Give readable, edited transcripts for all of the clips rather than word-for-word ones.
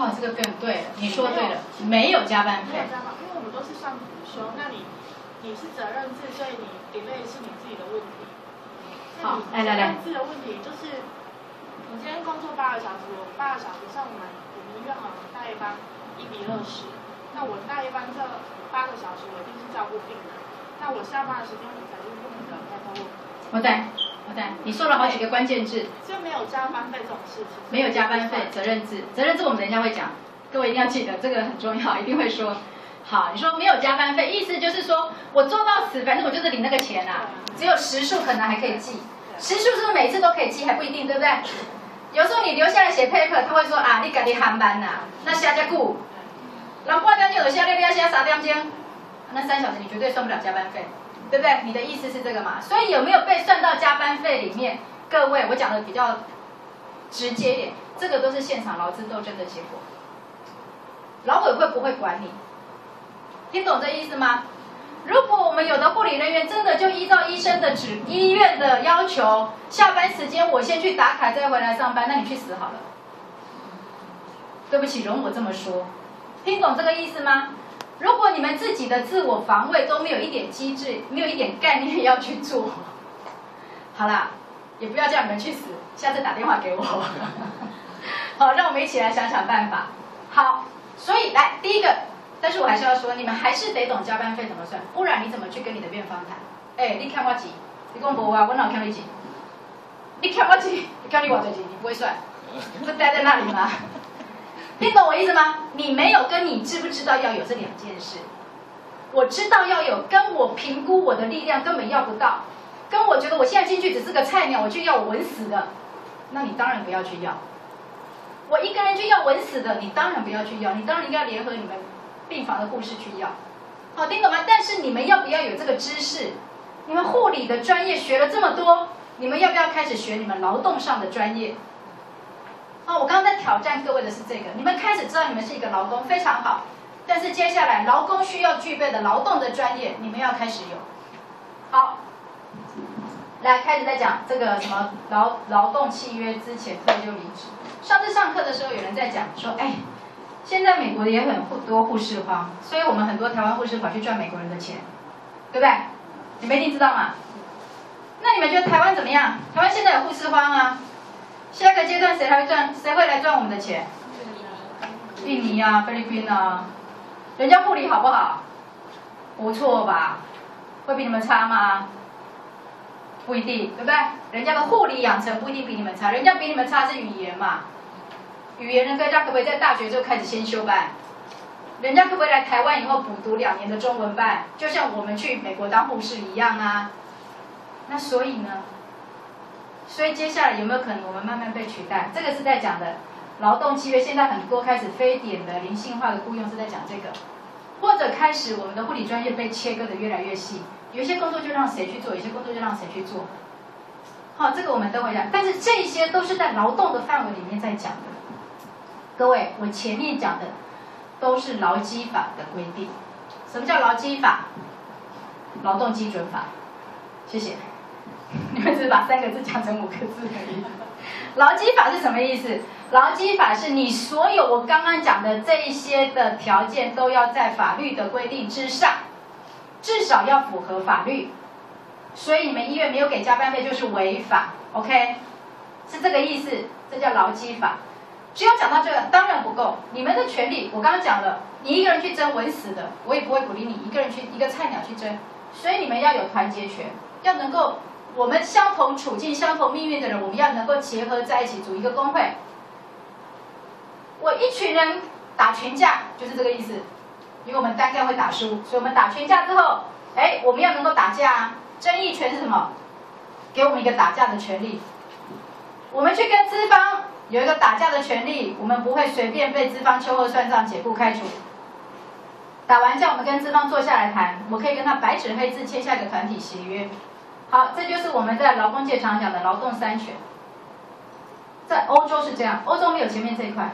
哦，这个更对了，你说对了，没有加班费。没有加班，因为我们都是上辅修，那你是责任制，所以你 delay 是你自己的问题。好，来。责任制的问题就是，我今天工作8个小时，我8个小时像我们医院好像大夜班1:20，那我大夜班这8个小时我一定是照顾病人，那我下班的时间我才是不能的 paperwork。我在，你说了好几个关键字，就没有加班费这种事情。没有加班费，责任制我们等一下会讲，各位一定要记得，这个很重要，一定会说。好，你说没有加班费，意思就是说我做到死，反正我就是领那个钱啊，只有时数可能还可以记，时数是不是每次都可以记，还不一定，对不对？有时候你留下来写 paper， 他会说啊，你赶紧航班呐，那下加固，然后8点就有下，你要下3点钟，那3小时你绝对算不了加班费。对不对？你的意思是这个嘛？所以有没有被算到加班费里面？各位，我讲的比较直接一点，这个都是现场劳资斗争的结果。劳委会不会管你，听懂这意思吗？如果我们有的护理人员真的就依照医院的要求，下班时间我先去打卡再回来上班，那你去死好了。对不起，容我这么说，听懂这个意思吗？如果你们自己的自我防卫都没有一点机制，没有一点概念要去做，好啦，也不要叫你们去死，下次打电话给我。好，让我们一起来想想办法。好，所以来第一个，但是我还是要说，你们还是得懂加班费怎么算，不然你怎么去跟你的院方谈？哎，你看我几？你讲无啊，我哪有看你几？你看我几？你看你多少钱？你不会算，不是待在那里吗？听懂我意思吗？你没有跟你知不知道要有这2件事。我知道要有，跟我评估我的力量根本要不到，跟我觉得我现在进去只是个菜鸟，我去要我稳死的，那你当然不要去要。我一个人去要稳死的，你当然不要去要，你当然应该联合你们病房的护士去要。好，听懂吗？但是你们要不要有这个知识？你们护理的专业学了这么多，你们要不要开始学你们劳动上的专业？好，我刚刚在挑战各位的是这个，你们开始知道你们是一个劳工，非常好。但是接下来劳工需要具备的劳动的专业，你们要开始有。好，来开始在讲这个什么劳动契约之前退休离职。上次上课的时候有人在讲说，哎，现在美国也很多护士荒，所以我们很多台湾护士跑去赚美国人的钱，对不对？你们一定知道嘛？那你们觉得台湾怎么样？台湾现在有护士荒啊？下一个阶段谁会来赚我们的钱？印尼啊，菲律宾啊，人家护理好不好？不错吧？会比你们差吗？不一定，对不对？人家的护理养成不一定比你们差，人家比你们差是语言嘛。语言人家可不可以在大学就开始先修班？人家可不可以来台湾以后补读2年的中文班？就像我们去美国当护士一样啊。那所以呢？所以接下来有没有可能我们慢慢被取代？这个是在讲的劳动契约，现在很多开始非典的灵性化的雇用是在讲这个，或者开始我们的护理专业被切割的越来越细，有一些工作就让谁去做，有些工作就让谁去做。好，这个我们等会讲，但是这些都是在劳动的范围里面在讲的。各位，我前面讲的都是劳基法的规定。什么叫劳基法？劳动基准法。谢谢。你们只是把3个字讲成5个字而已。劳基法是什么意思？劳基法是你所有我刚刚讲的这一些的条件都要在法律的规定之上，至少要符合法律。所以你们医院没有给加班费就是违法 ，OK？ 是这个意思，这叫劳基法。只有讲到这个当然不够，你们的权利我刚刚讲了，你一个人去争稳死的，我也不会鼓励你一个人去一个菜鸟去争，所以你们要有团结权，要能够。我们相同处境、相同命运的人，我们要能够结合在一起组一个工会。我一群人打群架，就是这个意思。因为我们单干会打输，所以我们打群架之后，哎，我们要能够打架啊。争议权是什么？给我们一个打架的权利。我们去跟资方有一个打架的权利，我们不会随便被资方秋后算账、解雇、开除。打完架，我们跟资方坐下来谈，我可以跟他白纸黑字签下一个团体协约。好，这就是我们在劳工界常讲的劳动3权。在欧洲是这样，欧洲没有前面这一块。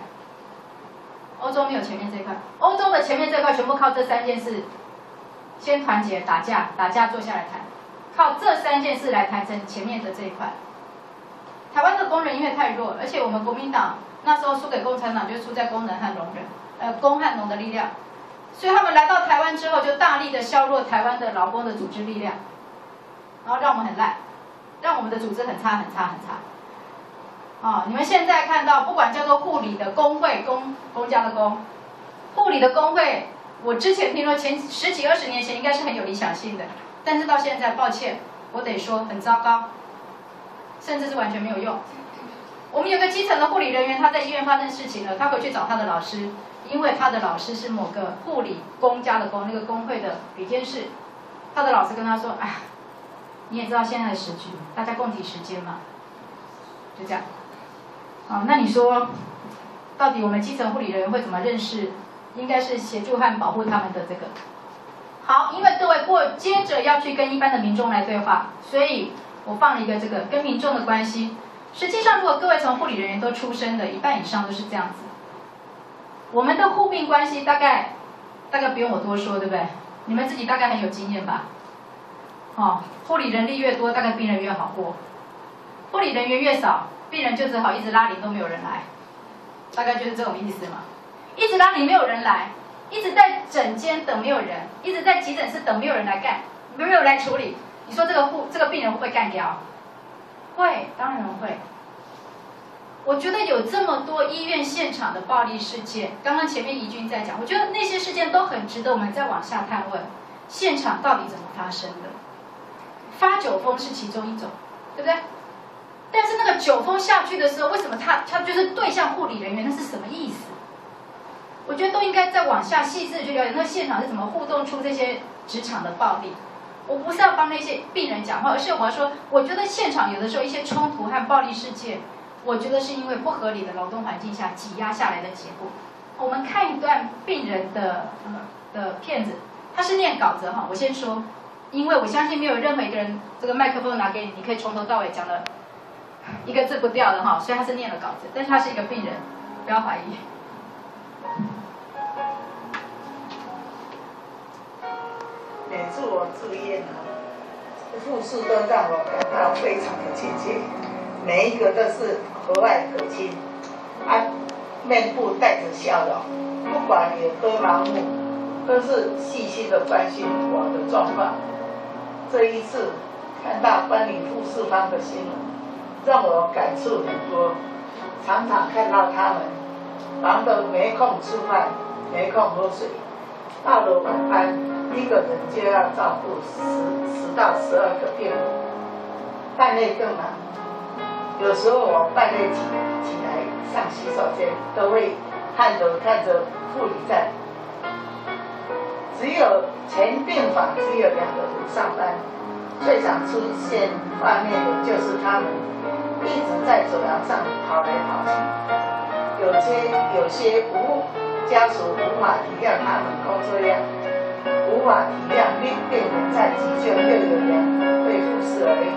欧洲没有前面这一块，欧洲的前面这块全部靠这3件事：先团结、打架坐下来谈，靠这3件事来谈成前面的这一块。台湾的的工人因为太弱，而且我们国民党那时候输给共产党，就输在工人和工和农的力量，所以他们来到台湾之后，就大力的削弱台湾的劳工的组织力量，然后让我们很烂，让我们的组织很差很差很差。哦，你们现在看到，不管叫做护理的工会，公家的工，护理的工会，我之前听说前10几20年前应该是很有理想性的，但是到现在，抱歉，我得说很糟糕，甚至是完全没有用。我们有个基层的护理人员，他在医院发生事情了，他回去找他的老师，因为他的老师是某个护理公家的工，那个工会的理监事，他的老师跟他说：“哎，你也知道现在的时局，大家共体时艰嘛，就这样。”好，那你说，到底我们基层护理人员会怎么认识？应该是协助和保护他们的这个。好，因为各位接着要去跟一般的民众来对话，所以我放了一个这个跟民众的关系。实际上，如果各位从护理人员都出身的，一半以上都是这样子。我们的护病关系大概不用我多说，对不对？你们自己大概很有经验吧？哦，护理人力越多，大概病人越好过；护理人员越少，病人就只好一直拉铃都没有人来，大概就是这种意思嘛。一直拉铃没有人来，一直在诊间等没有人，一直在急诊室等没有人来干，没有人来处理。你说这个病人会不会干掉？会，当然会。我觉得有这么多医院现场的暴力事件，刚刚前面怡君在讲，我觉得那些事件都很值得我们再往下探问，现场到底怎么发生的？发酒疯是其中一种，对不对？但是那个酒疯下去的时候，为什么他就是对象护理人员，那是什么意思？我觉得都应该再往下细致的去了解，那现场是怎么互动出这些职场的暴力。我不是要帮那些病人讲话，而是我要说，我觉得现场有的时候一些冲突和暴力事件，我觉得是因为不合理的劳动环境下挤压下来的结果。我们看一段病人的片子，他是念稿子哈，我先说，因为我相信没有任何一个人这个麦克风拿给你，你可以从头到尾讲的一个字不掉的哈，所以他是念了稿子，但是他是一个病人，不要怀疑。每次我住院呢，护士都让我感到非常的亲切，每一个都是和蔼可亲，面部带着笑容，不管有多忙碌，都是细心的关心我的状况。这一次看到关于护士方的新闻，让我感触很多，常常看到他们忙得没空吃饭，没空喝水，到了晚班，一个人就要照顾10到12个病人，半夜更忙。有时候我半夜起来上洗手间，都会看着护理站，只有前病房只有2个人上班，最常出现画面的就是他们一直在走廊上跑来跑去，有些家属无法体谅他们工作量，无法体谅病人在急救又有2位护士而已，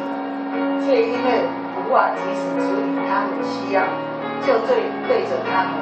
却因为无法及时处理他们的需要，就对着他们